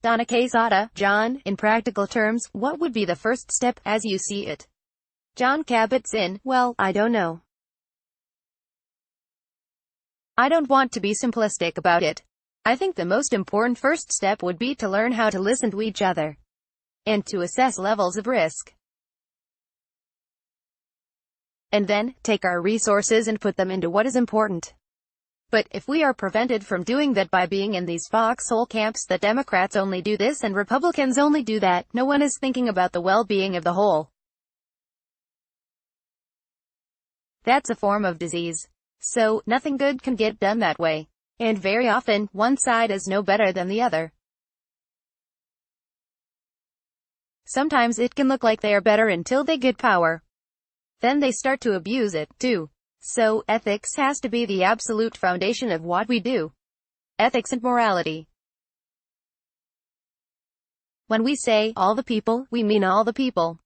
Donna Quesada, Jon, in practical terms, what would be the first step, as you see it? Jon Kabat-Zinn, well, I don't know. I don't want to be simplistic about it. I think the most important first step would be to learn how to listen to each other. And to assess levels of risk. And then, take our resources and put them into what is important. But, if we are prevented from doing that by being in these foxhole camps that Democrats only do this and Republicans only do that, no one is thinking about the well-being of the whole. That's a form of disease. So, nothing good can get done that way. And very often, one side is no better than the other. Sometimes it can look like they are better until they get power. Then they start to abuse it, too. So, ethics has to be the absolute foundation of what we do. Ethics and morality. When we say, all the people, we mean all the people.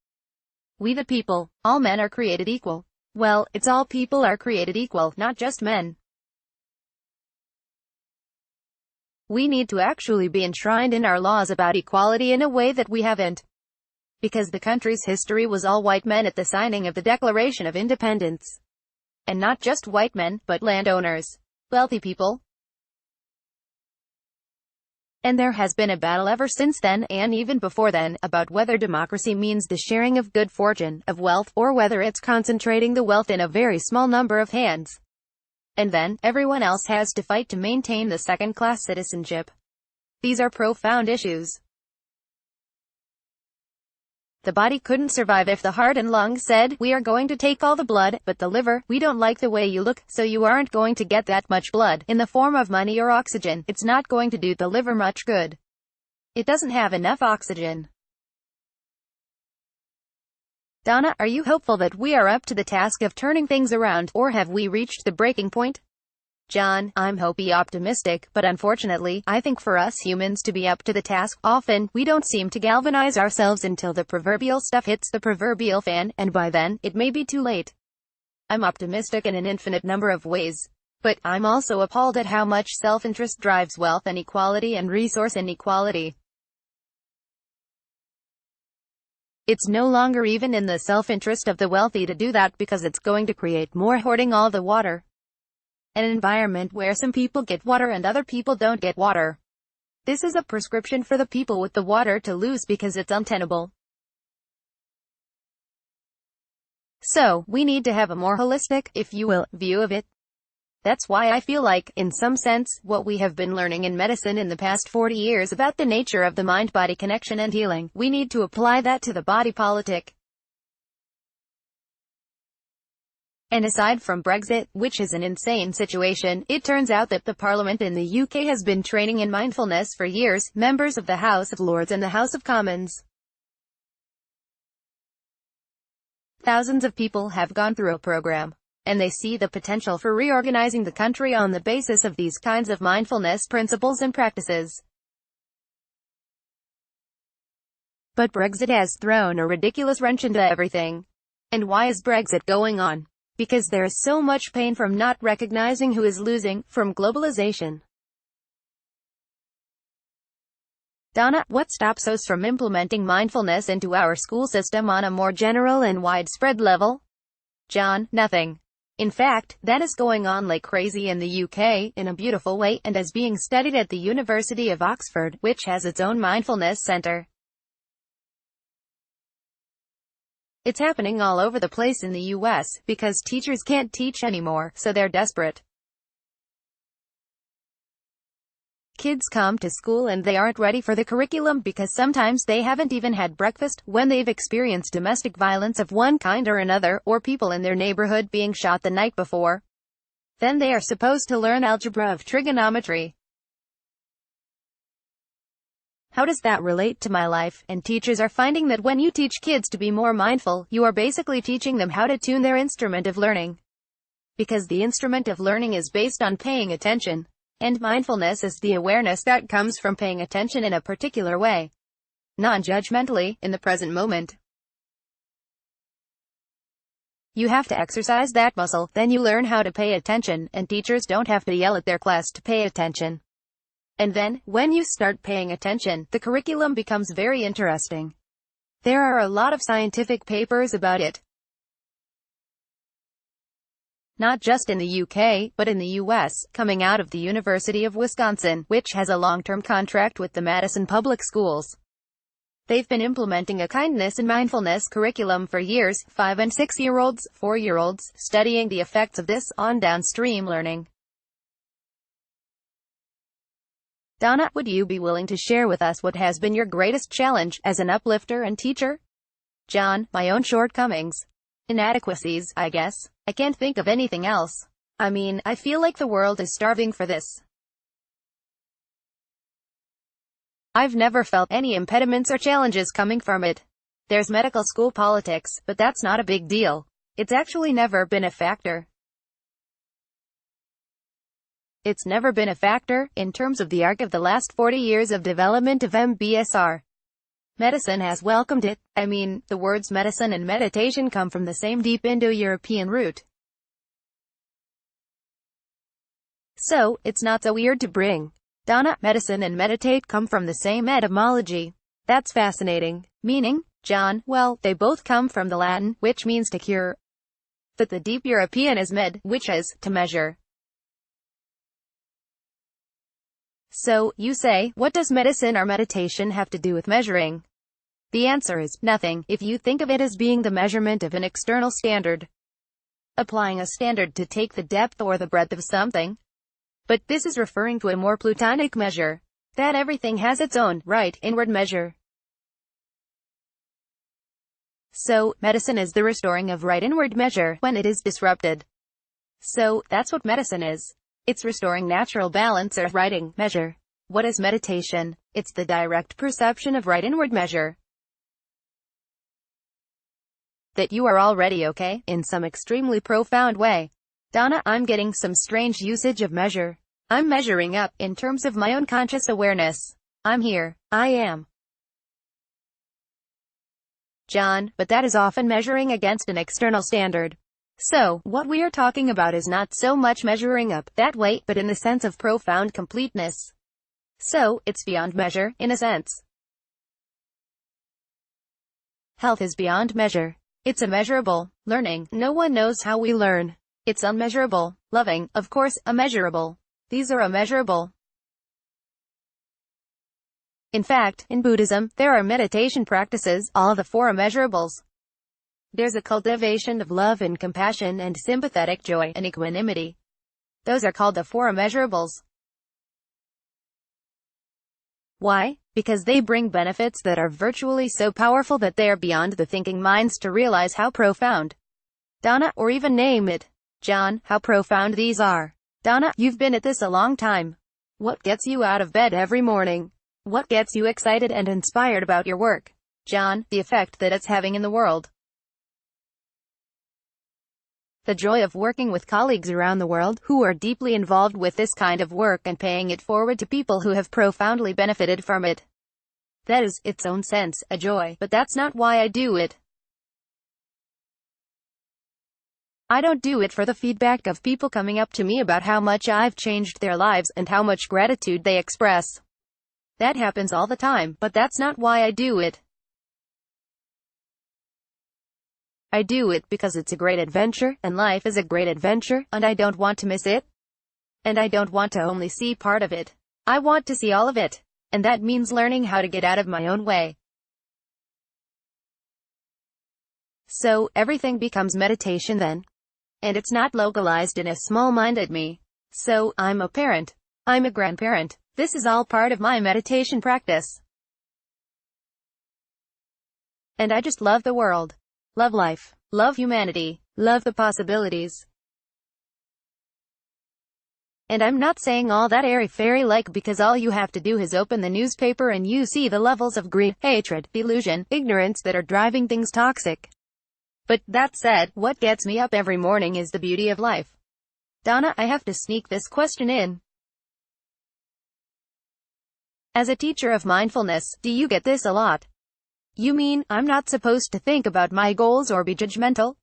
We the people. All men are created equal. Well, it's all people are created equal, not just men. We need to actually be enshrined in our laws about equality in a way that we haven't. Because the country's history was all white men at the signing of the Declaration of Independence. And not just white men, but landowners, wealthy people. And there has been a battle ever since then, and even before then, about whether democracy means the sharing of good fortune, of wealth, or whether it's concentrating the wealth in a very small number of hands. And then, everyone else has to fight to maintain the second-class citizenship. These are profound issues. The body couldn't survive if the heart and lungs said, we are going to take all the blood, but the liver, we don't like the way you look, so you aren't going to get that much blood, in the form of money or oxygen. It's not going to do the liver much good. It doesn't have enough oxygen. Donna, are you hopeful that we are up to the task of turning things around, or have we reached the breaking point? Jon, I'm optimistic, but unfortunately, I think for us humans to be up to the task, often, we don't seem to galvanize ourselves until the proverbial stuff hits the proverbial fan, and by then, it may be too late. I'm optimistic in an infinite number of ways. But, I'm also appalled at how much self-interest drives wealth inequality and resource inequality. It's no longer even in the self-interest of the wealthy to do that because it's going to create more hoarding all the water. An environment where some people get water and other people don't get water. This is a prescription for the people with the water to lose because it's untenable. So, we need to have a more holistic, if you will, view of it. That's why I feel like, in some sense, what we have been learning in medicine in the past 40 years about the nature of the mind-body connection and healing, we need to apply that to the body politic. And aside from Brexit, which is an insane situation, it turns out that the Parliament in the UK has been training in mindfulness for years, members of the House of Lords and the House of Commons. Thousands of people have gone through a program. And they see the potential for reorganizing the country on the basis of these kinds of mindfulness principles and practices. But Brexit has thrown a ridiculous wrench into everything. And why is Brexit going on? Because there is so much pain from not recognizing who is losing, from globalization. Donna, what stops us from implementing mindfulness into our school system on a more general and widespread level? Jon, nothing. In fact, that is going on like crazy in the UK, in a beautiful way, and is being studied at the University of Oxford, which has its own mindfulness center. It's happening all over the place in the US, because teachers can't teach anymore, so they're desperate. Kids come to school and they aren't ready for the curriculum because sometimes they haven't even had breakfast, when they've experienced domestic violence of one kind or another, or people in their neighborhood being shot the night before. Then they are supposed to learn algebra of trigonometry. How does that relate to my life? And teachers are finding that when you teach kids to be more mindful, you are basically teaching them how to tune their instrument of learning. Because the instrument of learning is based on paying attention. And mindfulness is the awareness that comes from paying attention in a particular way. Non-judgmentally, in the present moment. You have to exercise that muscle, then you learn how to pay attention, and teachers don't have to yell at their class to pay attention. And then, when you start paying attention, the curriculum becomes very interesting. There are a lot of scientific papers about it. Not just in the UK, but in the US, coming out of the University of Wisconsin, which has a long-term contract with the Madison Public Schools. They've been implementing a kindness and mindfulness curriculum for years. 5- and 6-year-olds, 4-year-olds, studying the effects of this on downstream learning. Donna, would you be willing to share with us what has been your greatest challenge as an uplifter and teacher? Jon, my own shortcomings. Inadequacies, I guess. I can't think of anything else. I mean, I feel like the world is starving for this. I've never felt any impediments or challenges coming from it. There's medical school politics, but that's not a big deal. It's actually never been a factor. It's never been a factor, in terms of the arc of the last 40 years of development of MBSR. Medicine has welcomed it. I mean, the words medicine and meditation come from the same deep Indo-European root. So, it's not so weird to bring. Donna, medicine and meditate come from the same etymology. That's fascinating. Meaning? Jon, well, they both come from the Latin, which means to cure. But the deep European is med, which is to measure. So, you say, what does medicine or meditation have to do with measuring? The answer is, nothing, if you think of it as being the measurement of an external standard. Applying a standard to take the depth or the breadth of something. But this is referring to a more Platonic measure. That everything has its own, right, inward measure. So, medicine is the restoring of right inward measure, when it is disrupted. So, that's what medicine is. It's restoring natural balance or righting measure. What is meditation? It's the direct perception of right inward measure. That you are already okay, in some extremely profound way. Donna, I'm getting some strange usage of measure. I'm measuring up, in terms of my own conscious awareness. I'm here. I am. Jon, but that is often measuring against an external standard. So, what we are talking about is not so much measuring up, that way, but in the sense of profound completeness. So, it's beyond measure, in a sense. Health is beyond measure. It's immeasurable. Learning, no one knows how we learn. It's unmeasurable. Loving, of course, immeasurable. These are immeasurable. In fact, in Buddhism, there are meditation practices, all the 4 immeasurables. There's a cultivation of love and compassion and sympathetic joy and equanimity. Those are called the 4 immeasurables. Why? Because they bring benefits that are virtually so powerful that they are beyond the thinking minds to realize how profound. Donna, or even name it. Jon, how profound these are. Donna, you've been at this a long time. What gets you out of bed every morning? What gets you excited and inspired about your work? Jon, the effect that it's having in the world. The joy of working with colleagues around the world, who are deeply involved with this kind of work and paying it forward to people who have profoundly benefited from it. That is, its own sense, a joy, but that's not why I do it. I don't do it for the feedback of people coming up to me about how much I've changed their lives, and how much gratitude they express. That happens all the time, but that's not why I do it. I do it because it's a great adventure, and life is a great adventure, and I don't want to miss it. And I don't want to only see part of it. I want to see all of it. And that means learning how to get out of my own way. So, everything becomes meditation then. And it's not localized in a small-minded me. So, I'm a parent. I'm a grandparent. This is all part of my meditation practice. And I just love the world. Love life. Love humanity. Love the possibilities. And I'm not saying all that airy-fairy-like because all you have to do is open the newspaper and you see the levels of greed, hatred, delusion, ignorance that are driving things toxic. But, that said, what gets me up every morning is the beauty of life. Donna, I have to sneak this question in. As a teacher of mindfulness, do you get this a lot? You mean, I'm not supposed to think about my goals or be judgmental?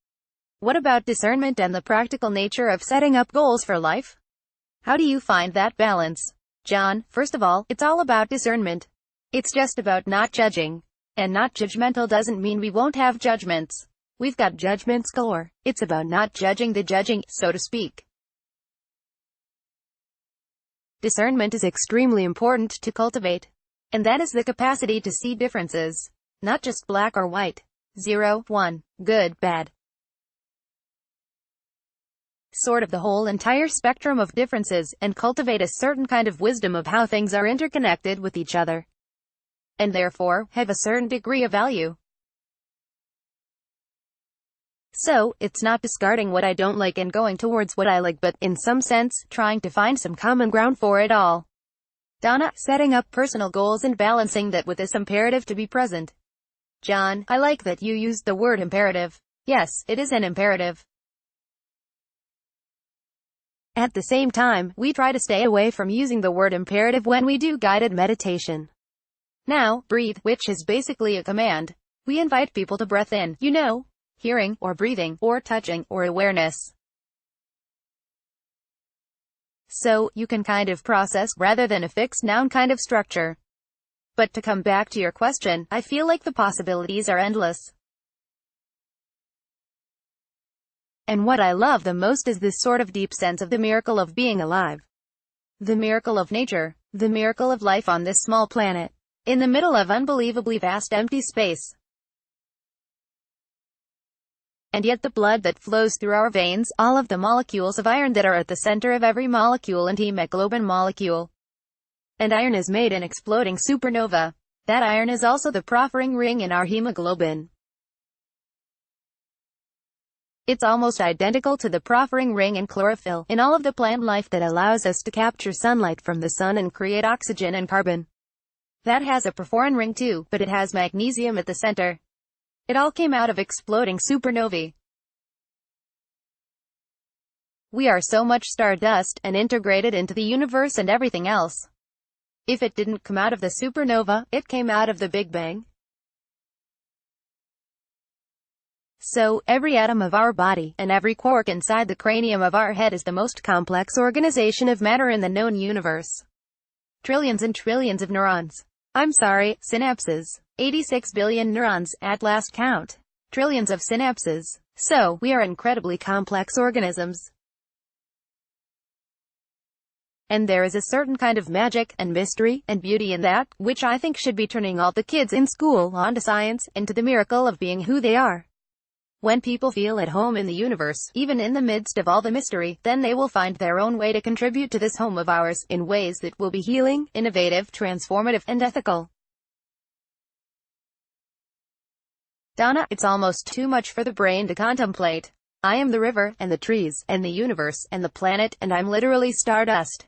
What about discernment and the practical nature of setting up goals for life? How do you find that balance? John, first of all, it's all about discernment. It's just about not judging. And not judgmental doesn't mean we won't have judgments. We've got judgments galore. It's about not judging the judging, so to speak. Discernment is extremely important to cultivate. And that is the capacity to see differences. Not just black or white. 0, 1, good, bad. Sort of the whole entire spectrum of differences, and cultivate a certain kind of wisdom of how things are interconnected with each other. And therefore, have a certain degree of value. So, it's not discarding what I don't like and going towards what I like, but, in some sense, trying to find some common ground for it all. Donna, setting up personal goals and balancing that with this imperative to be present. John, I like that you used the word imperative. Yes, it is an imperative. At the same time, we try to stay away from using the word imperative when we do guided meditation. Now, breathe, which is basically a command. We invite people to breath in, hearing, or breathing, or touching, or awareness. So, you can kind of process, rather than a fixed noun kind of structure. But to come back to your question, I feel like the possibilities are endless. And what I love the most is this sort of deep sense of the miracle of being alive. The miracle of nature. The miracle of life on this small planet. In the middle of unbelievably vast empty space. And yet the blood that flows through our veins, all of the molecules of iron that are at the center of every molecule and hemoglobin molecule. And iron is made in exploding supernova. That iron is also the proffering ring in our hemoglobin. It's almost identical to the proffering ring and chlorophyll in all of the plant life that allows us to capture sunlight from the sun and create oxygen and carbon. That has a porphyrin ring too, but it has magnesium at the center. It all came out of exploding supernovae. We are so much stardust, and integrated into the universe and everything else. If it didn't come out of the supernova, it came out of the Big Bang. So, every atom of our body, and every quark inside the cranium of our head is the most complex organization of matter in the known universe. Trillions and trillions of neurons. I'm sorry, synapses. 86 billion neurons, at last count. Trillions of synapses. So, we are incredibly complex organisms. And there is a certain kind of magic, and mystery, and beauty in that, which I think should be turning all the kids in school onto science, into the miracle of being who they are. When people feel at home in the universe, even in the midst of all the mystery, then they will find their own way to contribute to this home of ours, in ways that will be healing, innovative, transformative, and ethical. Donna, it's almost too much for the brain to contemplate. I am the river, and the trees, and the universe, and the planet, and I'm literally stardust.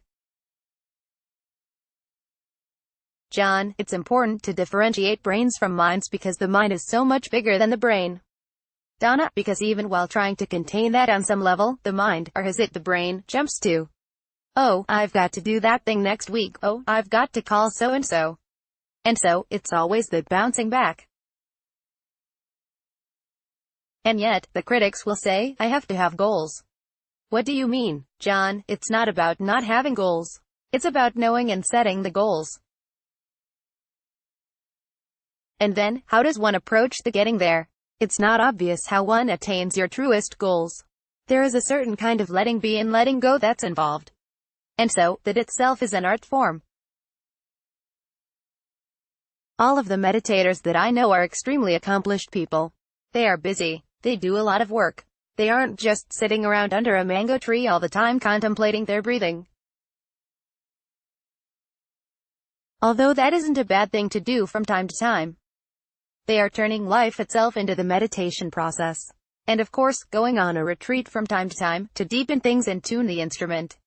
John, it's important to differentiate brains from minds because the mind is so much bigger than the brain. Donna, because even while trying to contain that on some level, the mind, or has it the brain, jumps to, oh, I've got to do that thing next week, oh, I've got to call so-and-so. And so, it's always that bouncing back. And yet, the critics will say, I have to have goals. What do you mean, John? It's not about not having goals. It's about knowing and setting the goals. And then, how does one approach the getting there? It's not obvious how one attains your truest goals. There is a certain kind of letting be and letting go that's involved. And so, that itself is an art form. All of the meditators that I know are extremely accomplished people. They are busy. They do a lot of work. They aren't just sitting around under a mango tree all the time contemplating their breathing. Although that isn't a bad thing to do from time to time. They are turning life itself into the meditation process. And of course, going on a retreat from time to time, to deepen things and tune the instrument.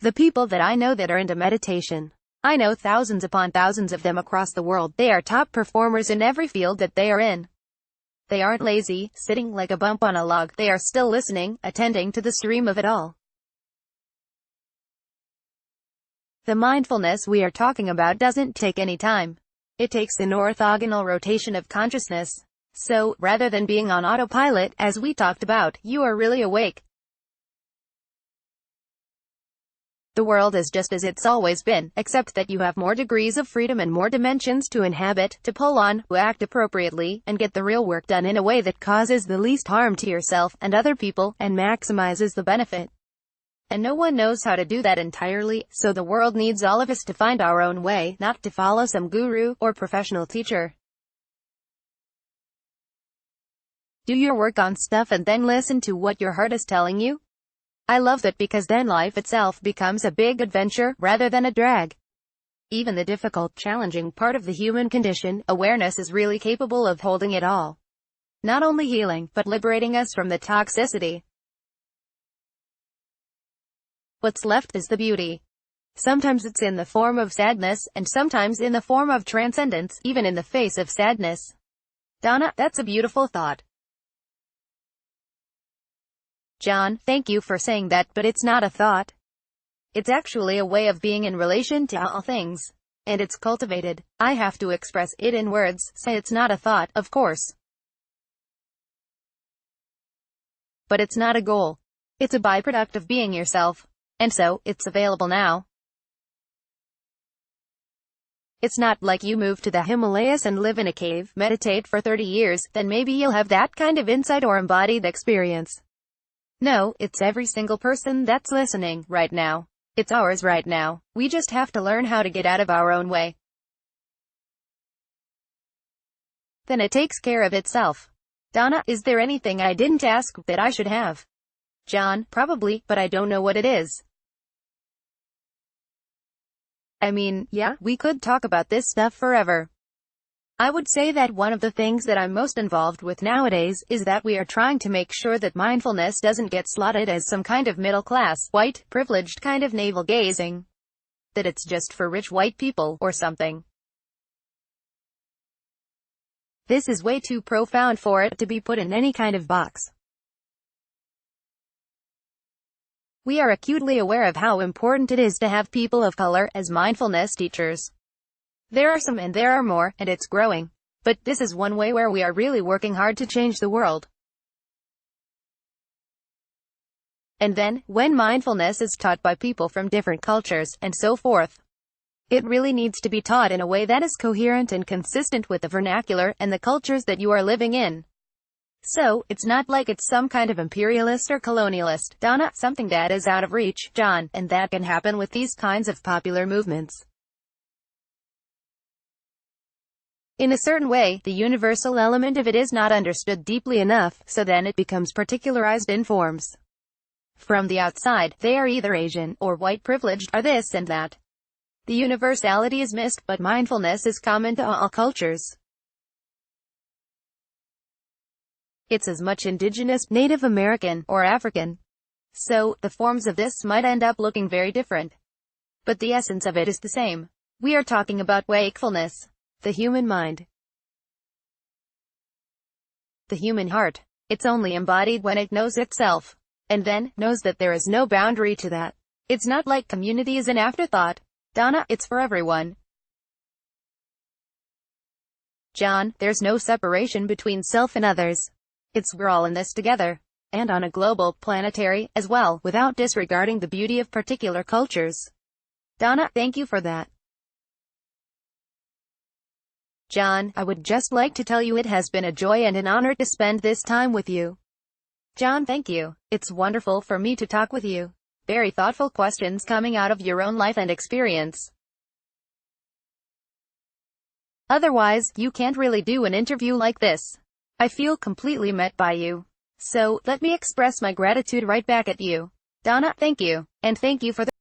The people that I know that are into meditation. I know thousands upon thousands of them across the world. They are top performers in every field that they are in. They aren't lazy, sitting like a bump on a log. They are still listening, attending to the stream of it all. The mindfulness we are talking about doesn't take any time. It takes an orthogonal rotation of consciousness. So, rather than being on autopilot, as we talked about, you are really awake. The world is just as it's always been, except that you have more degrees of freedom and more dimensions to inhabit, to pull on, to act appropriately, and get the real work done in a way that causes the least harm to yourself and other people, and maximizes the benefit. And no one knows how to do that entirely, so the world needs all of us to find our own way, not to follow some guru or professional teacher. Do your work on stuff and then listen to what your heart is telling you. I love that, because then life itself becomes a big adventure, rather than a drag. Even the difficult, challenging part of the human condition, awareness, is really capable of holding it all. Not only healing, but liberating us from the toxicity. What's left is the beauty. Sometimes it's in the form of sadness, and sometimes in the form of transcendence, even in the face of sadness. Donna, that's a beautiful thought. Jon, thank you for saying that, but it's not a thought. It's actually a way of being in relation to all things. And it's cultivated. I have to express it in words, so it's not a thought, of course. But it's not a goal. It's a byproduct of being yourself. And so, it's available now. It's not like you move to the Himalayas and live in a cave, meditate for 30 years, then maybe you'll have that kind of insight or embodied experience. No, it's every single person that's listening right now. It's ours right now. We just have to learn how to get out of our own way. Then it takes care of itself. Donna, is there anything I didn't ask that I should have? Jon, probably, but I don't know what it is. I mean, yeah, we could talk about this stuff forever. I would say that one of the things that I'm most involved with nowadays is that we are trying to make sure that mindfulness doesn't get slotted as some kind of middle-class, white, privileged kind of navel-gazing. That it's just for rich white people, or something. This is way too profound for it to be put in any kind of box. We are acutely aware of how important it is to have people of color as mindfulness teachers. There are some and there are more, and it's growing. But this is one way where we are really working hard to change the world. And then, when mindfulness is taught by people from different cultures, and so forth, it really needs to be taught in a way that is coherent and consistent with the vernacular and the cultures that you are living in. So, it's not like it's some kind of imperialist or colonialist, Donna, something that is out of reach, Jon, and that can happen with these kinds of popular movements. In a certain way, the universal element of it is not understood deeply enough, so then it becomes particularized in forms. From the outside, they are either Asian, or white privileged, or this and that. The universality is missed, but mindfulness is common to all cultures. It's as much indigenous, Native American, or African. So, the forms of this might end up looking very different. But the essence of it is the same. We are talking about wakefulness. The human mind. The human heart. It's only embodied when it knows itself. And then, knows that there is no boundary to that. It's not like community is an afterthought. Donna, it's for everyone. Jon, there's no separation between self and others. It's we're all in this together. And on a global, planetary, as well, without disregarding the beauty of particular cultures. Donna, thank you for that. Jon, I would just like to tell you it has been a joy and an honor to spend this time with you. Jon, thank you. It's wonderful for me to talk with you. Very thoughtful questions coming out of your own life and experience. Otherwise, you can't really do an interview like this. I feel completely met by you. So, let me express my gratitude right back at you. Donna, thank you. And thank you for the